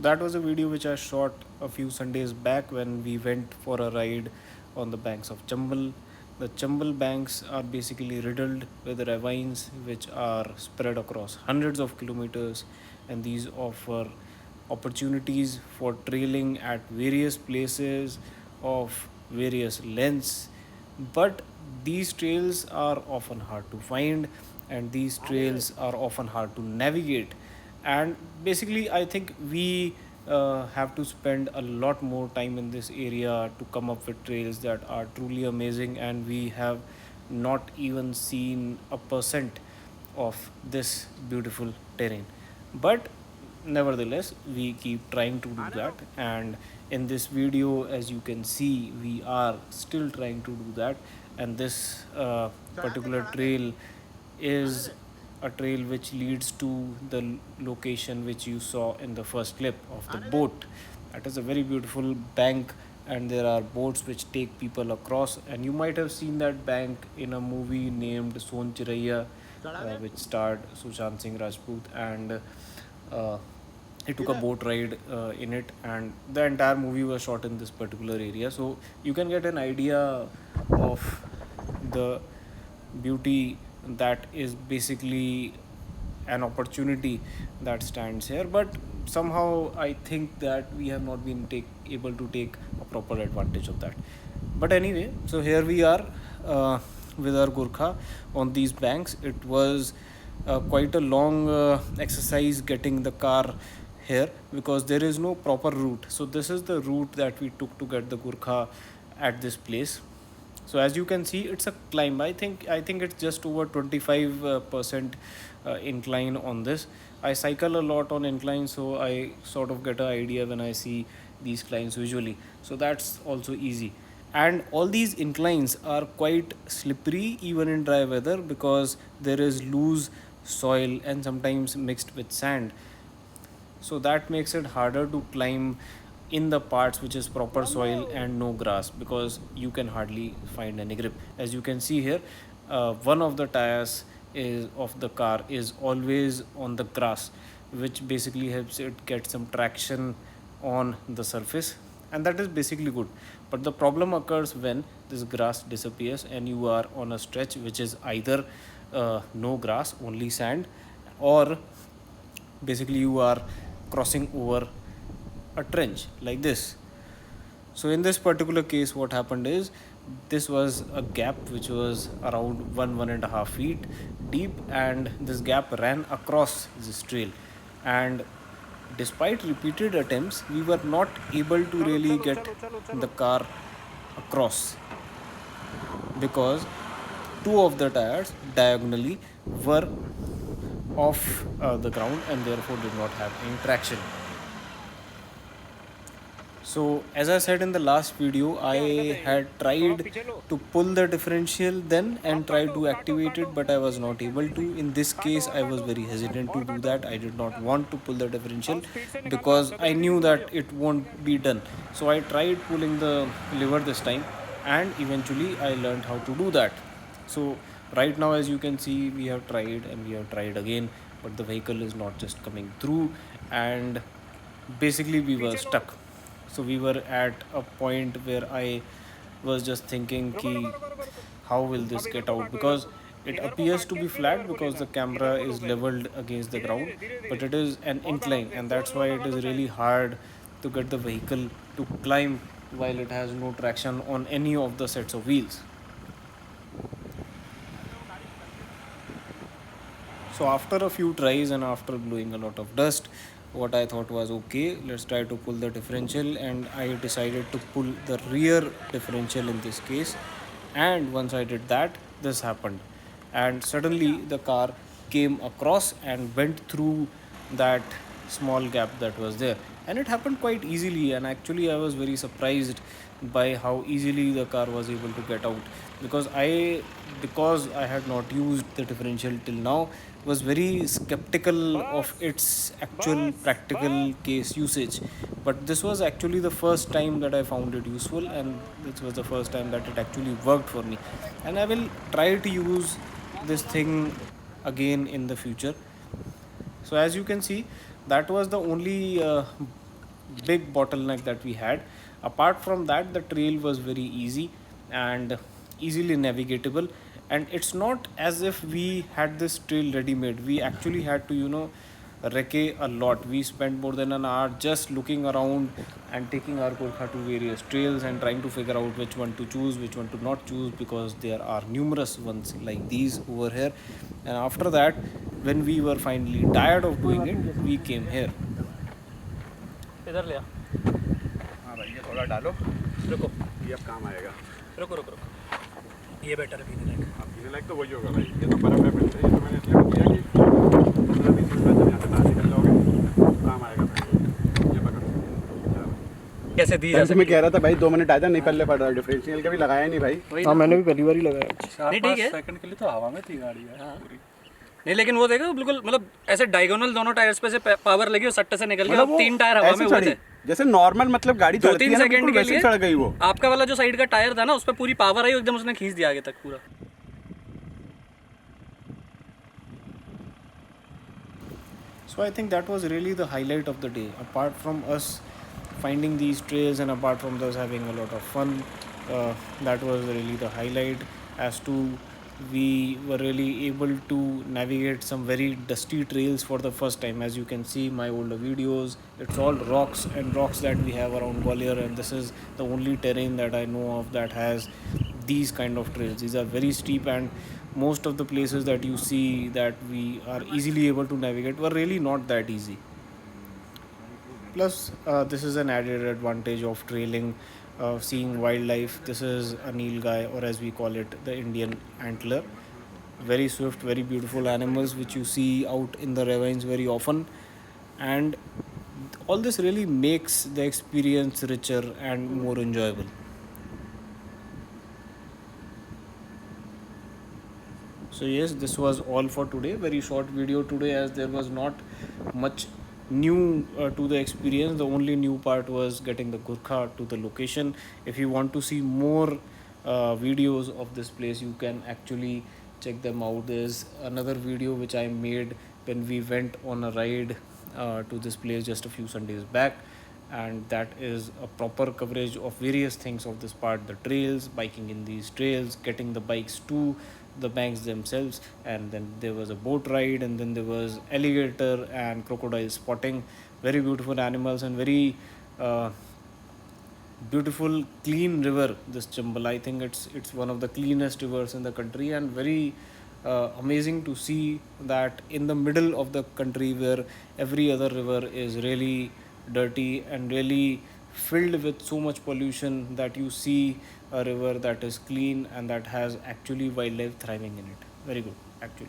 that was a video which I shot a few Sundays back when we went for a ride on the banks of Chambal. The Chambal banks are basically riddled with ravines which are spread across hundreds of kilometers, and these offer opportunities for trailing at various places of various lengths. But these trails are often hard to find, and these trails are often hard to navigate. And basically, I think we have to spend a lot more time in this area to come up with trails that are truly amazing, and we have not even seen a percent of this beautiful terrain. But nevertheless, we keep trying to do that, and in this video, as you can see, we are still trying to do that. And this particular trail is a trail which leads to the location which you saw in the first clip of the boat. That is a very beautiful bank, and there are boats which take people across. And you might have seen that bank in a movie named Son Chiraiya, which starred Sushant Singh Rajput, and uh, he took a boat ride in it, and the entire movie was shot in this particular area. So you can get an idea of the beauty that is basically an opportunity that stands here. But somehow I think that we have not been able to take a proper advantage of that. But anyway, so here we are with our Gurkha on these banks. It was quite a long exercise getting the car here because there is no proper route. So this is the route that we took to get the Gurkha at this place. So as you can see, it's a climb. I think it's just over 25% incline on this. I cycle a lot on incline, so I sort of get an idea when I see these climbs visually. So that's also easy. And all these inclines are quite slippery even in dry weather because there is loose soil and sometimes mixed with sand. So that makes it harder to climb in the parts which is proper soil and no grass, because you can hardly find any grip. As you can see here, one of the tires is of the car is always on the grass, which basically helps it get some traction on the surface, and that is basically good. But the problem occurs when this grass disappears and you are on a stretch which is either no grass, only sand, or basically you are crossing over a trench like this. So in this particular case, what happened is this was a gap which was around 1.5 feet deep, and this gap ran across this trail. And despite repeated attempts, we were not able to really get the car across because two of the tires diagonally were off the ground and therefore did not have any traction. So as I said in the last video, I had tried to pull the differential then and tried to activate it, but I was not able to. In this case, I was very hesitant to do that. I did not want to pull the differential because I knew that it won't be done. So I tried pulling the lever this time, and eventually I learned how to do that. So right now, as you can see, we have tried and we have tried again, but the vehicle is not just coming through, and basically we were stuck. So we were at a point where I was just thinking ki how will this get out, because it appears to be flat because the camera is leveled against the ground, but it is an incline, and that's why it is really hard to get the vehicle to climb while it has no traction on any of the sets of wheels. So after a few tries and after blowing a lot of dust, what I thought was okay, let's try to pull the differential, and I decided to pull the rear differential in this case. And once I did that, this happened. And suddenly the car came across and went through that small gap that was there. And it happened quite easily, and actually I was very surprised by how easily the car was able to get out, because I had not used the differential till now, was very skeptical of its actual practical case usage. But this was actually the first time that I found it useful, and this was the first time that it actually worked for me, and I will try to use this thing again in the future. So as you can see, that was the only big bottleneck that we had. Apart from that, the trail was very easy and easily navigatable, and it's not as if we had this trail ready made. We actually had to, recce a lot. We spent more than an hour just looking around and taking our Gurkha to various trails and trying to figure out which one to choose, which one to not choose, because there are numerous ones like these over here. And after that, when we were finally tired of doing it, we came here. इधर ले आ। हाँ भाई, ये थोड़ा डालो, रुको ये अब काम आएगा। रुको रुको रुको, ये बेटर है पीने लायक। अब पीने लायक तो वही होगा भाई, ये तो बर्फ है पहले से, ये तो मैंने इसलिए किया कि 15-20 मिनट बाद जब यहाँ से बाहर निकल जाओगे काम आएगा भाई। ये पकड़ो। कैसे दी जा सकती है? मैं कह रहा था भाई 2 मिनट आया, नहीं पल्ले पड़ रहा, डिफरेंशियल कभी लगाया नहीं भाई। हाँ, मैंने भी पहली बार ही लगाया। नहीं ठीक है, सेकंड के लिए तो हवा में थी गाड़ी यार पूरी। नहीं लेकिन वो देखो बिल्कुल मतलब ऐसे डायगोनल दोनों टायर्स पे से पावर लगी और सट्टे से निकल गया, 3 टायर हवा में हुए थे। जैसे नॉर्मल मतलब गाड़ी चलती है ना, 2-3 सेकंड के लिए चढ़ गई वो। आपका वाला जो साइड का टायर था ना, उस पे पूरी पावर आई, एकदम उसने खींच दिया आगे तक पूरा। So I think that was really the highlight of the day. Apart from us finding these trails and apart from us having a lot of fun, that was really the highlight. As to we were really able to navigate some very dusty trails for the first time. As you can see my older videos, it's all rocks and rocks that we have around Gwalior, and this is the only terrain that I know of that has these kind of trails. These are very steep, and most of the places that you see that we are easily able to navigate were really not that easy. Plus, this is an added advantage of trailing, seeing wildlife. This is a nilgai, or as we call it, the Indian antler. Very swift, very beautiful animals which you see out in the ravines very often, and all this really makes the experience richer and more enjoyable. So yes, this was all for today. Very short video today, as there was not much new to the experience. The only new part was getting the Gurkha to the location. If you want to see more videos of this place, you can actually check them out. There's another video which I made when we went on a ride to this place just a few Sundays back, and that is a proper coverage of various things of this part: the trails, biking in these trails, getting the bikes to the banks themselves, and then there was a boat ride, and then there was alligator and crocodile spotting. Very beautiful animals and very beautiful clean river, this Chambal. I think it's one of the cleanest rivers in the country, and very amazing to see that in the middle of the country where every other river is really dirty and really filled with so much pollution, that you see a river that is clean and that has actually wildlife thriving in it. Very good, actually.